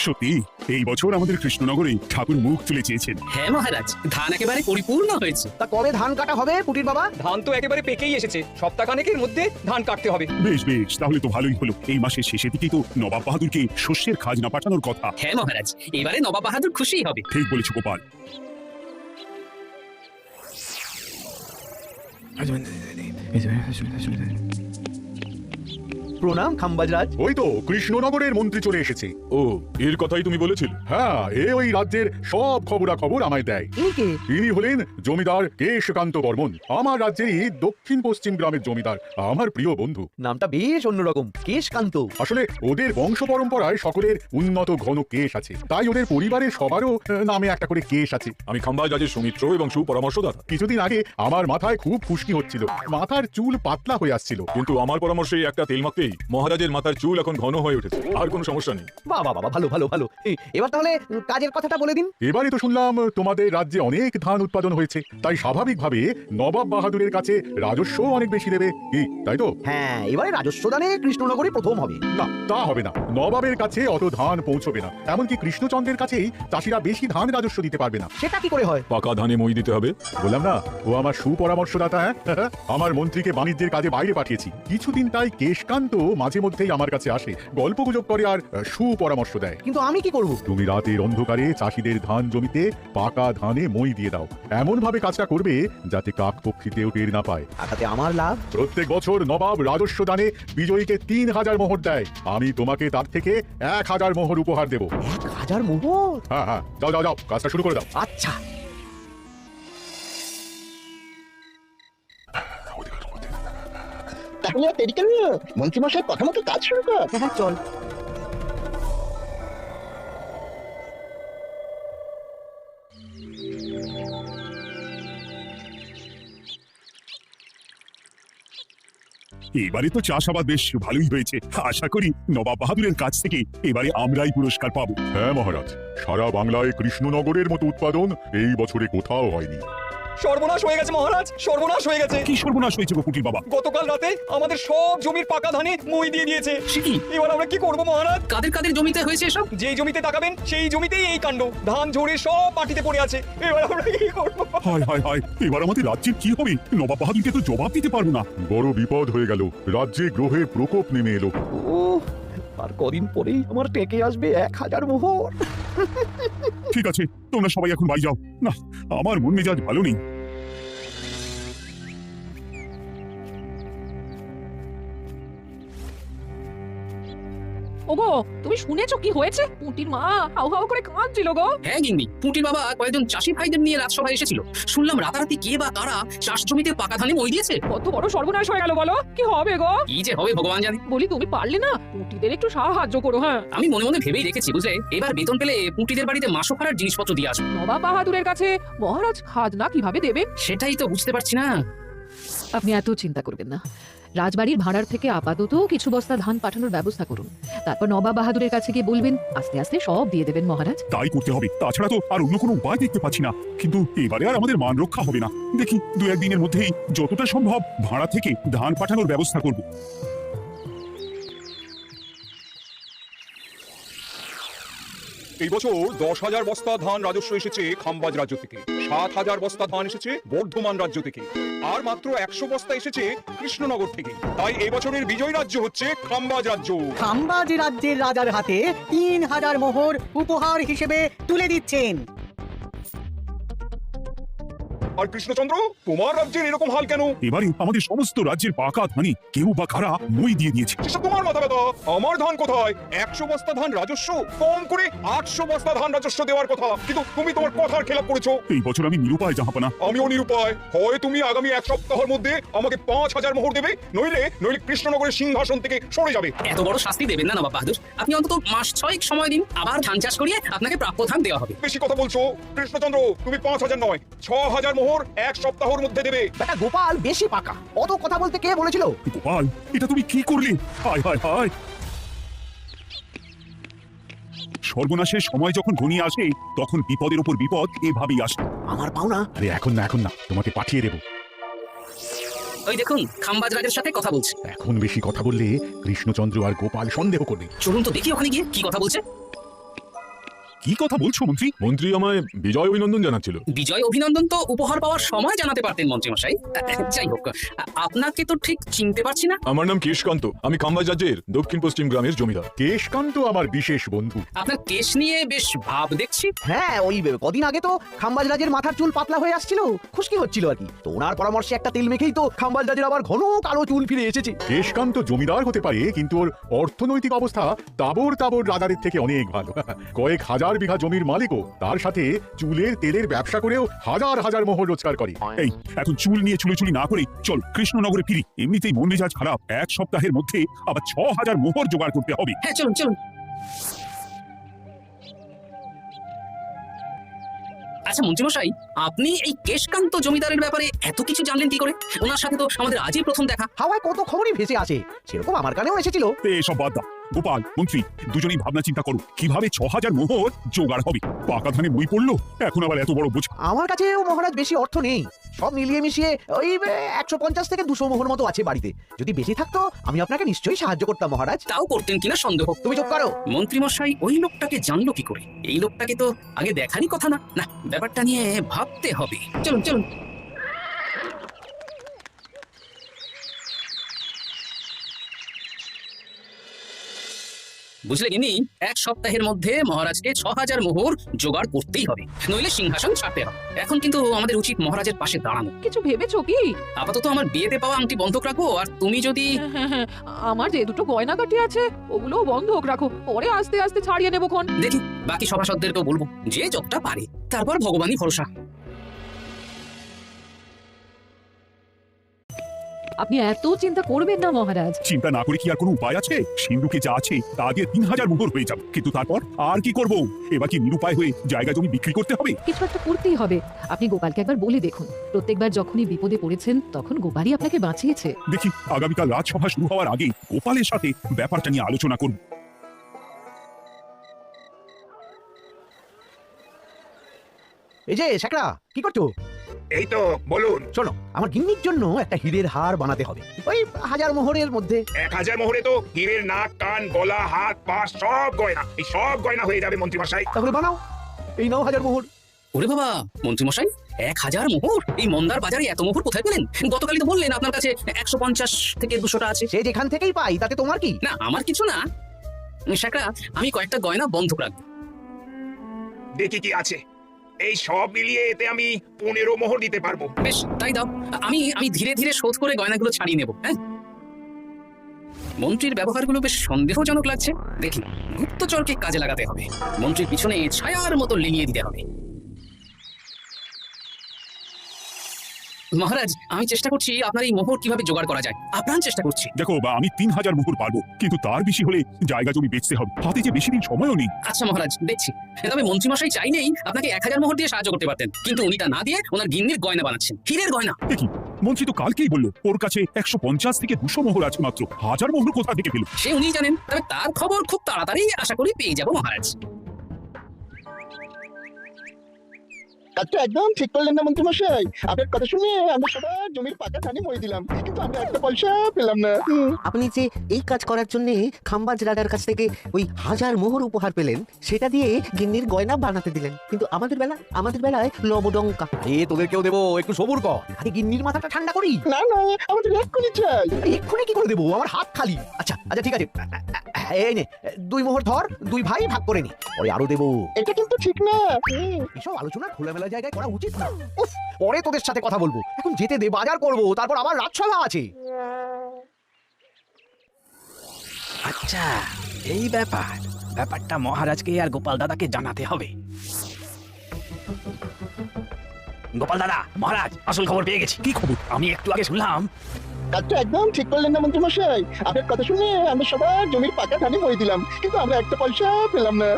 সত্যি এই বছর আমাদের কৃষ্ণনগরে ঠাকুর মুখ তুলে চেয়েছেন। হ্যাঁ মহারাজ, ধান একেবারে পরিপূর্ণ হয়েছে। তা কবে ধান কাটা হবে পুটির বাবা? ধান তো একেবারে পেকেই এসেছে, সপ্তাহখানেকের মধ্যে ধান কাটতে হবে। বেশ বেশ, তাহলে তো ভালোই হলো। এই মাসের শেষের দিকেই তো নবাব বাহাদুরকে শস্যের খাজনা পাঠানোর কথা। হ্যাঁ মহারাজ, এবারে নবাব বাহাদুর খুশি হবে। ঠিক বলেছ গোপাল। প্রণাম খাম্বাজরাজ। ওই তো কৃষ্ণনগরের মন্ত্রী চলে এসেছে। ও, এর কথাই তুমি বলেছিলে? হ্যাঁ, ওই রাজ্যের সব খবরাখবর আমায় দেয়। ইনি হলেন জমিদার কেশকান্ত বর্মন, আমার রাজ্যেরই দক্ষিণ পশ্চিম গ্রামের জমিদার, আমার প্রিয় বন্ধু। নামটা বেশ অন্যরকম, কেশকান্ত। আসলে ওদের বংশ পরম্পরায় সকলের উন্নত ঘন কেশ আছে, তাই ওদের পরিবারের সবারও নামে একটা করে কেশ আছে। আমি খাম্বাজ রাজের সৌমিত্র এবং সুপরামর্শদাতা। কিছুদিন আগে আমার মাথায় খুব খুশকি হচ্ছিল, মাথার চুল পাতলা হয়ে আসছিল। কিন্তু আমার পরামর্শে একটা তেল মাখতেই মহারাজের মাথার চুল এখন ঘন হয়ে উঠেছে, আর কোনো সমস্যা নেই। বাবা বাবা, ভালো ভালো ভালো। এবার তাহলে কাজের কথাটা বলে দিন। এবারে তো শুনলাম তোমাদের রাজ্যে অনেক ধান উৎপাদন হয়েছে, তাই স্বাভাবিকভাবে নবাব বাহাদুরের কাছে রাজস্ব অনেক বেশি দেবে, কি তাই তো? হ্যাঁ, এবারে রাজস্ব দানে কৃষ্ণনগরে প্রথম হবে। না, তা হবে না। নবাবের কাছে অত ধান পৌঁছবে না, এমনকি কৃষ্ণচন্দ্রের কাছেই চাষিরা বেশি ধান রাজস্ব দিতে পারবে না। সেটা কি করে হয়? পাকা ধানে মই দিতে হবে। বললাম না, ও আমার সুপরামর্শদাতা। হ্যাঁ, আমার মন্ত্রীকে বাণিজ্যের কাজে বাইরে পাঠিয়েছি কিছুদিন, তাই কেশকান্ত মাঝে মধ্যেই আমার কাছে আসে, গল্প গুজব করে আর সুপরামর্শ দেয়। কিন্তু আমি কি করব? তুমি রাতের অন্ধকারে চাষিদের ধান জমিতে পাকা ধানে মই দিয়ে দাও, এমন ভাবে কাজটা করবে যাতে কাকপক্ষীতেও টের না পায়। তাতে আমার লাভ? প্রত্যেক বছর নবাব রাজস্ব দানে বিজয়ীকে 3000 মোহর দেয়, আমি তোমাকে তার থেকে 1000 মোহর উপহার দেব। 1000 মোহর? হ্যাঁ হ্যাঁ, যাও যাও যাও, কাজটা শুরু করে দাও। আচ্ছা। তাহলে আর দেরি কেন? মন্ত্রীমশাই কথা মতো কাজ শুরু কর। হ্যাঁ, চল। এবারে তো চাষাবাদ বেশ ভালোই হয়েছে। আশা করি নবাব বাহাদুরের কাছ থেকে এবারে আমরাই পুরস্কার পাবো। হ্যাঁ মহারাজ, সারা বাংলায় কৃষ্ণনগরের মতো উৎপাদন এই বছরে কোথাও হয়নি। সর্বনাশ হয়ে গেছে মহারাজ, সর্বনাশ হয়ে গেছে। কি সর্বনাশ হয়েছে গো কুটির বাবা? গতকাল রাতে আমাদের সব জমির পাকা ধানে মই দিয়ে দিয়েছে। সে কি? এবার আমরা কি করব মহারাজ? কাদের কাদের জমিতে হয়েছে এসব? যেই জমিতে তাকাবেন সেই জমিতেই এই কাণ্ড, ধান ঝরে সব মাটিতে পড়ে আছে। এবার আমরা কি করব? হায় হায় হায়, এবার আমাদের রাজ্যের কি হবে? নবাব বাহাদুরকে তো জবাব দিতে পারবো না। বড় বিপদ হয়ে গেল, রাজ্যে গ্রহের প্রকোপ নেমে এলো। ও, আর কদিন পরেই আমার টেকে আসবে 1000 মোহর। ঠিক আছে, তোমরা সবাই এখন বাড়ি যাও। না, আমার মন মেজাজ ভালো নেই। ওগো, তুমি শুনেছো কি হয়েছে? পুটির মা হাউ হাউ করে কাঁদছিল গো। হ্যাঁ গিন্নি, পুটির বাবা কয়েকজন চাষি ভাইদের নিয়ে রাজসভায় এসেছিল। শুনলাম রাতারাতি কে বা কারা চাষ জমিতে পাকা ধানে মই দিয়েছে। কত বড় সর্বনাশ হয়ে গেল বলো, কি হবে গো? কি যে হবে ভগবান জানে। বলি তুমি পারলে না পুটিদের একটু সাহায্য করো। হ্যাঁ, আমি মনে মনে ভেবেই রেখেছি বুঝলে, এবার বেতন পেলে পুটিদের বাড়িতে মাসো ভাড়ার জিনিসপত্র দিয়ে আসবো। নবাব বাহাদুরের কাছে মহারাজ খাজনা কিভাবে দেবে? সেটাই তো বুঝতে পারছি না। আপনি এত চিন্তা করবেন না। রাজবাড়ির ভাড়ার থেকে আপাতত কিছু বস্তা ধান পাঠানোর ব্যবস্থা করুন। তারপর নবাব বাহাদুরের কাছে গিয়ে বলবেন, আস্তে আস্তে সব দিয়ে দেবেন মহারাজ। তাই করতে হবে, তাছাড়া তো আর অন্য কোনো উপায় দেখতে পাচ্ছি না। কিন্তু এবারে আর আমাদের মান রক্ষা হবে না। দেখি 2-1 দিনের মধ্যেই যতটা সম্ভব ভাড়া থেকে ধান পাঠানোর ব্যবস্থা করব। এই বছর 10,000 বস্তা ধান রাজস্ব এসেছে খাম্বাজ রাজ্য থেকে, 7,000 বস্তা ধান এসেছে বর্ধমান রাজ্য থেকে, আর মাত্র 100 বস্তা এসেছে কৃষ্ণনগর থেকে। তাই এই বছরের বিজয় রাজ্য হচ্ছে খাম্বাজ রাজ্য। খাম্বাজ রাজ্যের রাজার হাতে 3000 মোহর উপহার হিসেবে তুলে দিচ্ছেন। আর কৃষ্ণচন্দ্র, তোমার রাজ্যের এরকম হাল কেন? এবারে আমাদের সমস্ত রাজ্যের পাকা ধানে কেউ বা কারা মই দিয়ে দিয়েছে। সেসব তোমার মাথা ব্যথা, আমার ধান কোথায়? 100 বস্তা ধান রাজস্ব, কম করে 800 বস্তা ধান রাজস্ব দেওয়ার কথা, কিন্তু তুমি তোমার কথার খেলাপ করেছো। এই বছর আমি নিরুপায় জাহাপানা। আমিও নিরুপায়। হয় তুমি আগামী 1 সপ্তাহের মধ্যে আমাকে 5000 মোহর দেবে, নইলে কৃষ্ণনগরের সিংহাসন থেকে সরে যাবে। এত বড় শাস্তি দেবেন না নবাব বাহাদুর, আপনি অন্তত মাস 6 সময় দিন, আবার ধান চাষ করিয়ে আপনাকে প্রাপ্য ধান দেওয়া হবে। বেশি কথা বলছো কৃষ্ণচন্দ্র, তুমি 5000 নয় 6000 মোহর 1 সপ্তাহের মধ্যে দেবে। বেটা গোপাল বেশি পাকা, অত কথা বলতে কে বলেছিল? গোপাল, এটা তুমি কি করলে? হায় হায় হায়, সর্বনাশের সময় যখন ঘনিয়ে আসে তখন বিপদের উপর বিপদ এভাবেই আসে। আমার পাওনা? আরে এখন না, তোমাকে পাঠিয়ে দেব। ওই দেখুন, খাম্বাজ রাজের সাথে কথা বলছে। এখন বেশি কথা বললে কৃষ্ণচন্দ্র আর গোপাল সন্দেহ করবে। চলুন তো দেখি ওখানে গিয়ে কি কথা বলছে। কি কথা বলছো মন্ত্রী? মন্ত্রী আমায় বিজয় অভিনন্দন জানাচ্ছিল। বিজয় অভিনন্দন তো উপহার পাওয়ার সময় জানাতে পারতেন মন্ত্রীমশাই। যাই হোক, আপনাকে তো ঠিক চিনতে পারছি না। আমার নাম কেশকান্ত, আমি খাম্বাজ রাজ্যের দক্ষিণ পশ্চিম গ্রামের জমিদার। কেশকান্ত আমার বিশেষ বন্ধু। আপনার কেস নিয়ে বেশ ভাব দেখছি। হ্যাঁ, ওই কদিন আগে তো খাম্বাজ রাজের মাথার চুল পাতলা হয়ে আসছিল, খুশকি হচ্ছিল আর কি। তো ওনার পরামর্শে একটা তেল মেখেই তো খাম্বাজ রাজের আবার ঘন কালো চুল ফিরে এসেছে। কেশকান্ত জমিদার হতে পারে, কিন্তু ওর অর্থনৈতিক অবস্থা তাবর তাবর রাজাদের থেকে অনেক ভালো। কয়েক হাজার বিঘা জমির মালিকও, তার সাথে চুলের তেলের ব্যবসা করেও হাজার হাজার মোহর রোজগার করে। এই এখন চুল নিয়ে চুলোচুলি না করে চল কৃষ্ণনগরে ফিরি। এমনিতেই মন মেজাজ খারাপ, 1 সপ্তাহের মধ্যে আবার 6000 মোহর জোগাড় করতে হবে। হ্যাঁ, চলুন চলুন। আচ্ছা মন্ত্রীমশাই, আপনি এই কেশকান্ত জমিদারের ব্যাপারে এত কিছু জানলেন কি করে? ওনার সাথে তো আমাদের আজই প্রথম দেখা। হাওয়ায় কত খবরই ভেসে আসে, সেরকম আমার কানেও এসেছিল। এসব বাদ দাও। গোপাল, মন্ত্রী দুজনেই ভাবনা চিন্তা করো কিভাবে 6000 মোহর জোগাড় হবে। পাকা ধানে মই পড়লো, এখন আবার এত বড় বোঝা। আমার কাছেও মহারাজ বেশি অর্থ নেই, সব মিলিয়ে মিশিয়ে ওই 150 থেকে 200 মোহর মতো আছে বাড়িতে। যদি বেশি থাকতো আমি আপনাকে নিশ্চয়ই সাহায্য করতাম মহারাজ। তাও করতেন কিনা সন্দেহ। তুমি চুপ করো। মন্ত্রীমশাই ওই লোকটাকে জানলো কি করে? এই লোকটাকে তো আগে দেখারই কথা না। না, ব্যাপারটা নিয়ে ভাবতে হবে। চলুন চলুন। বুঝলে গিনি, 1 সপ্তাহের মধ্যে মহারাজকে 6000 মোহর জোগাড় করতেই হবে, নইলে সিংহাসন ছাড়তে হবে। এখন কিন্তু আমাদের উচিত মহারাজের পাশে দাঁড়ানো। কিছু ভেবেছো কি? আপাতত আমার বিয়েতে পাওয়া আংটি বন্ধক রাখো, আর তুমি যদি হ্যাঁ, আমার যে দুটো গয়নাগাটি আছে ওগুলোও বন্ধক রাখো, পরে আস্তে আস্তে ছাড়িয়ে নেবো খন। দেখি বাকি সভাসদদেরকেও বলবো, যে যতটা পারে। তারপর ভগবানই ভরসা। আপনি এত চিন্তা করবেন না মহারাজ। চিন্তা না করে কি আর কোনো উপায় আছে? সিন্ধুকে যা আছে তা দিয়ে 3000 মোহর হয়ে যাবে, কিন্তু তারপর আর কি করব? এবার কি নিরুপায় হয়ে জায়গা জমি বিক্রি করতে হবে? কিছু একটা করতেই হবে। আপনি গোপালকে একবার বলে দেখুন, প্রত্যেকবার যখনই বিপদে পড়েছেন তখন গোপালই আপনাকে বাঁচিয়েছে। দেখি আগামীকাল রাজসভা শুরু হওয়ার আগে গোপালের সাথে ব্যাপারটা নিয়ে আলোচনা করব। এই যে শেখরা, কি করছো? এই তো বলুন। শোনো, আমার গিন্নির জন্য একটা হীরের হার বানাতে হবে, ওই 1000 মোহরের মধ্যে। 1000 মোহরে তো হীরের নাক, কান, গলা, হাত, পা সব গয়না, এই সব গয়না হয়ে যাবে মন্ত্রীমশাই। তাহলে বানাও, এই নাও 1000 মোহর। ওরে বাবা মন্ত্রীমশাই, 1000 মোহর! এই মন্দার বাজারে এত মোহর কোথায় পেলেন? গতকালই তো বললেন আপনার কাছে 150 থেকে 200টা আছে। সে যেখান থেকেই পাই, তাতে তোমার কি? না, আমার কিছু না। শেখরা, আমি কয়েকটা গয়না বন্ধক রাখবো। দেখি কি আছে। এই সব মিলিয়ে এতে আমি 15 মোহর দিতে পারবো। বেশ, তাই দাও। আমি ধীরে ধীরে শোধ করে গয়নাগুলো ছাড়িয়ে নেব। হ্যাঁ, মন্ত্রীর ব্যবহারগুলো বেশ সন্দেহজনক লাগছে। দেখি গুপ্তচরকে কাজে লাগাতে হবে, মন্ত্রীর পিছনে ছায়ার মতো লেলিয়ে দিতে হবে। মহারাজ, আমি চেষ্টা করছি আপনার এই মোহর কিভাবে জোগাড় করা যায়, আপ্রাণ চেষ্টা করছি। দেখো বা আমি 3000 মোহর পারবো, কিন্তু তার বেশি হলে জায়গা জমি বেচতে হবে, হাতে যে বেশি দিন সময়ও নেই। আচ্ছা মহারাজ, দেখছি। তবে মন্ত্রীমশাই চাইলেই আপনাকে 1000 মোহর দিয়ে সাহায্য করতে পারতেন, কিন্তু উনি তা না দিয়ে ওনার গিন্নির গয়না বানাচ্ছেন, হীরের গয়না। দেখি মন্ত্রী তো কালকেই বললো ওর কাছে 150 থেকে 200 মোহর আছে মাত্র, 1000 মোহর কোথা থেকে পেল? সে উনিই জানেন, তবে তার খবর খুব তাড়াতাড়ি আশা করি পেয়ে যাব মহারাজ। কাজটা একদম ঠিক করলেন না মন্ত্রীমশাই। আপনার কথা শুনে আমরা সবার জমির পাকা ধানে মই দিলাম, কিন্তু আমরা একটা পয়সা পেলাম না। আপনি যে এই কাজ করার জন্য খাম্বাজ রাজার কাছ থেকে ওই 1000 মোহর উপহার পেলেন, সেটা দিয়ে গিন্নির গয়না বানাতে দিলেন, কিন্তু আমাদের বেলায় লবডঙ্কা। তোদেরকেও দেবো, একটু সবুর কর। আরে গিন্নির মাথাটা ঠান্ডা করি। না না, আমাদের এক্ষুনি চাই। এক্ষুনি কি করে দেবো? আমার হাত খালি। আচ্ছা ঠিক আছে, এই নে 2 মোহর ধর, 2 ভাই ভাগ করে নি, পরে আরো দেবো। এটা কিন্তু ঠিক না। এসব আলোচনা খোলামেলা জায়গায় করা উচিত না। উফ, পরে তোদের সাথে কথা বলবো, এখন যেতে দে, বাজার করবো, তারপর আবার রাজসভা আছে। আচ্ছা, এই ব্যাপারটা মহারাজকে আর গোপাল দাদাকে জানাতে হবে। গোপাল দাদা, মহারাজ আসল খবর পেয়ে গেছি। কি খবর? আমি একটু আগে শুনলাম। কাজটা একদম ঠিক করলেন না মন্ত্রীমশাই। আপনার কথা শুনে আমরা সবার জমির পাকা ধানে মই দিলাম, কিন্তু আমরা একটা পয়সা পেলাম না।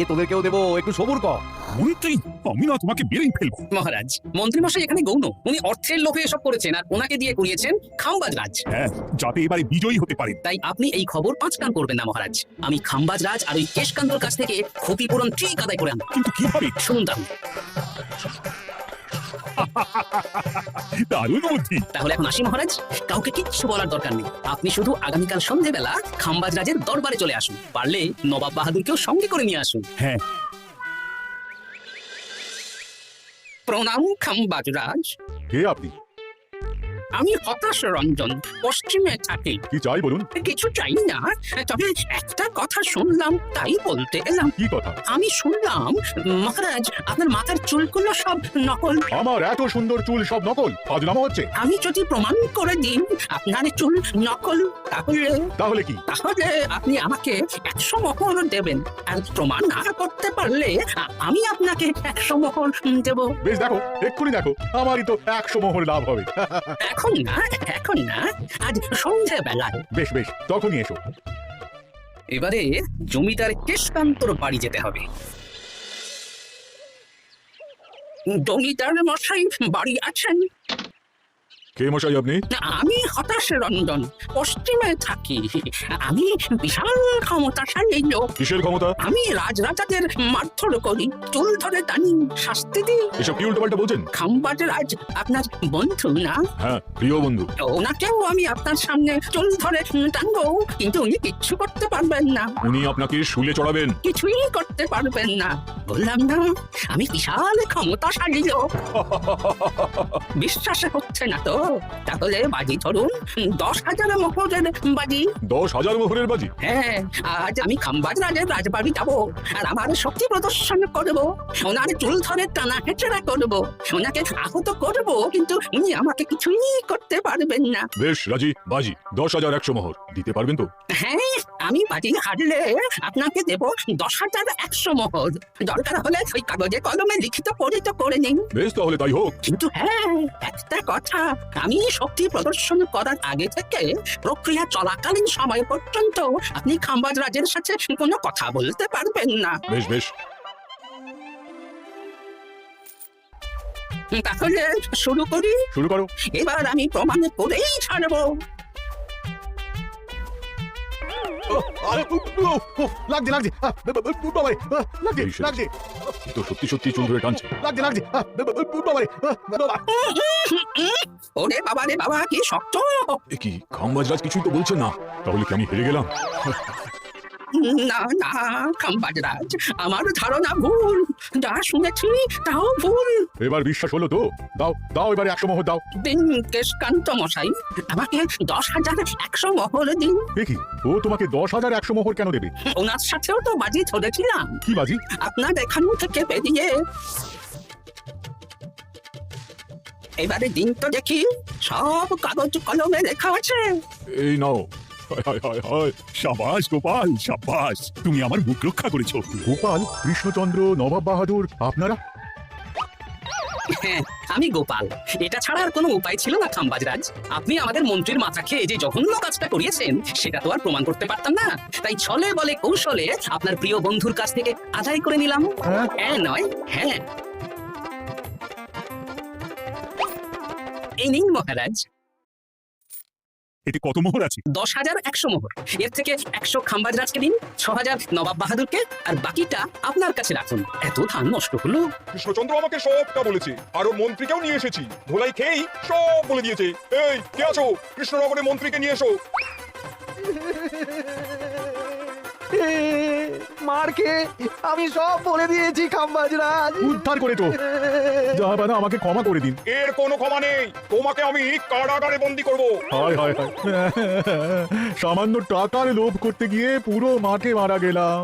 তোদেরকেও দেবো, একটু সবুর কর। মন্ত্রী, আমি না তোমাকে বেরেই ফেলবো। মহারাজ, মন্ত্রীমশাই এখানে গৌণ, উনি অর্থের লোভে এসব করেছেন, আর ওনাকে দিয়ে করিয়েছেন খাম্বাজ রাজ। হ্যাঁ, যাতে এবারে বিজয়ী হতে পারে। তাই আপনি এই খবর 5 কান করবেন না মহারাজ। আমি খাম্বাজ রাজ আর ওই কেশকান্তর কাছ থেকে ক্ষতিপূরণ ঠিক আদায় করে আনবো। কিন্তু কিভাবে? শুনুন তাহলে। দারুণ বুদ্ধি। তাহলে এখন আসি মহারাজ, কাউকে কিচ্ছু বলার দরকার নেই। আপনি শুধু আগামীকাল সন্ধ্যেবেলা খাম্বাজ রাজের দরবারে চলে আসুন, পারলে নবাব বাহাদুরকেও সঙ্গে করে নিয়ে আসুন। হ্যাঁ, প্রণাম খাম্বাজ রাজ। কে আপনি? আমি হতাশ রঞ্জন, পশ্চিমে থাকি। কি চাই বলুন? কিছু চাই না, তবে একটা কথা শুনলাম তাই বলতে এলাম। কি কথা? আমি শুনলাম মহারাজ আপনার মাথার চুলগুলো সব নকল। আমার এত সুন্দর চুল সব নকল? ফাজলামো হচ্ছে। আমি যদি প্রমাণ করে দিই আপনার চুল নকল, তাহলে কি? তাহলে আপনি আমাকে 100 মোহর দেবেন, আর প্রমাণ না করতে পারলে আমি আপনাকে 100 মোহর দেব। বেশ, দেখো, এক্ষুনি দেখো, আমারই তো 100 মোহর লাভ হবে। এখন না, এখন না, আজ সন্ধ্যে বেলায়। বেশ বেশ, তখনই এসো। এবারে জমিদার কেশকান্তর বাড়ি যেতে হবে। জমিদার মশাই বাড়ি আছেন? কে মশাই আপনি? আমি হতাশ রঞ্জন, পশ্চিমে থাকি। আমি বিশাল ক্ষমতাশালী লোক। কিসের ক্ষমতা? আমি রাজরাজাদের মারধর করি, চুল ধরে টানি, শাস্তি দিই। এসব কি উল্টোপাল্টা বলছেন? খাম্বাজ রাজ আপনার বন্ধু না? হ্যাঁ, প্রিয় বন্ধু। ওনাকেও আমি আপনার সামনে চুল ধরে টানবো, কিন্তু উনি কিচ্ছু করতে পারবেন না। উনি আপনাকে শুলে চড়াবেন। কিছুই করতে পারবেন না। বললাম না, আমি বিশাল ক্ষমতাশালী লোক। বিশ্বাস হচ্ছে না তো? তাহলে বাজি ধরুন, 10,000 মোহরের বাজি। 10,000 মোহরের বাজি? হ্যাঁ, আজ আমি খাম্বাজ রাজের রাজবাড়ি যাবো, আর আমার শক্তি প্রদর্শন করবো। ওনার চুল ধরে টানা হেঁচড়া করবো, ওনাকে আহত করবো, কিন্তু উনি আমাকে কিছুই করতে পারবেন না। বেশ রাজি, বাজি 10,100 মোহর দিতে পারবেন তো? হ্যাঁ, আমি বাজি হারলে আপনাকে দেব 10,100 মোহর। দরকার হলে ওই কাগজে কলমে লিখিত পরিত করে নিন। বেশ, তাহলে তাই হোক। কিন্তু হ্যাঁ, একটা কথা, আমি শক্তি প্রদর্শন করার আগে থেকে প্রক্রিয়া চলাকালীন সময় পর্যন্ত আপনি খাম্বাজ রাজের সাথে কোনো কথা বলতে পারবেন না। বেশ বেশ। তাহলে শুরু করি? শুরু করো। এবার আমি প্রমাণ করেই ছাড়বো। লাগছে লাগছে, বাবারে, লাগছে লাগছে, এ তো সত্যি সত্যি চুল ধরে টানছে। লাগছে লাগছে, বাবারে, ওরে বাবা রে বাবা, কি শক্ত! এ কি, খাম্বাজ রাজ কিছুই তো বলছেন না। তাহলে কি আমি হেরে গেলাম? না না খাম্বাজ রাজ, আমার ধারণা ভুল, যা শুনেছি তাও ভুল। এবার বিশ্বাস হলো তো? দাও দাও, এবারে 100 মোহর দাও। দিন কেশকান্ত মশাই, আমাকে 10,100 মোহর দিন। দেখি, ও তোমাকে 10,100 মোহর কেন দেবে? ওনার সাথেও তো বাজি ধরেছিলাম। কি বাজি? আপনার এখান থেকে বেরিয়ে এবারে দিন তো দেখি, সব কাগজ কলমে লেখা আছে। এই নাও। হায় হায় হায় হায়। সাবাস গোপাল, সাবাস, তুমি আমার মুখ রক্ষা করেছো। গোপাল, কৃষ্ণচন্দ্র, নবাব বাহাদুর, আপনারা? হ্যাঁ, আমি গোপাল। এটা ছাড়া আর কোনো উপায় ছিল না খাম্বাজ রাজ। আপনি আমাদের মন্ত্রীর মাথা খেয়ে যে জঘন্য কাজটা করিয়েছেন, সেটা তো আর প্রমাণ করতে পারতাম না। তাই ছলে বলে কৌশলে আপনার প্রিয় বন্ধুর কাছ থেকে আদায় করে নিলাম। হ্যাঁ নয়, হ্যাঁ। এই নিন মহারাজ। এতে কত মোহর আছে? 10,100 মোহর। এর থেকে 100 খাম্বাজ রাজকে দিন, 6,000 নবাব বাহাদুরকে, আর বাকিটা আপনার কাছে রাখুন। এত ধান নষ্ট হলো। কৃষ্ণচন্দ্র আমাকে সবটা বলেছে, আরো মন্ত্রীকেও নিয়ে এসেছি। ধোলাই খেয়েই সব বলে দিয়েছে। এই কে আছো? কৃষ্ণনগরের মন্ত্রীকে নিয়ে এসো। মারকে আমি সব বলে দিয়েছি খাম্বাজ রাজ। উদ্ধার করে তো জাহাবানা, আমাকে ক্ষমা করে দিন। এর কোনো ক্ষমা নেই, তোমাকে আমি কারাগারে বন্দি করব। হায় হায় হায়, সামান্য টাকার লোভ করতে গিয়ে পুরো মাঠে মারা গেলাম।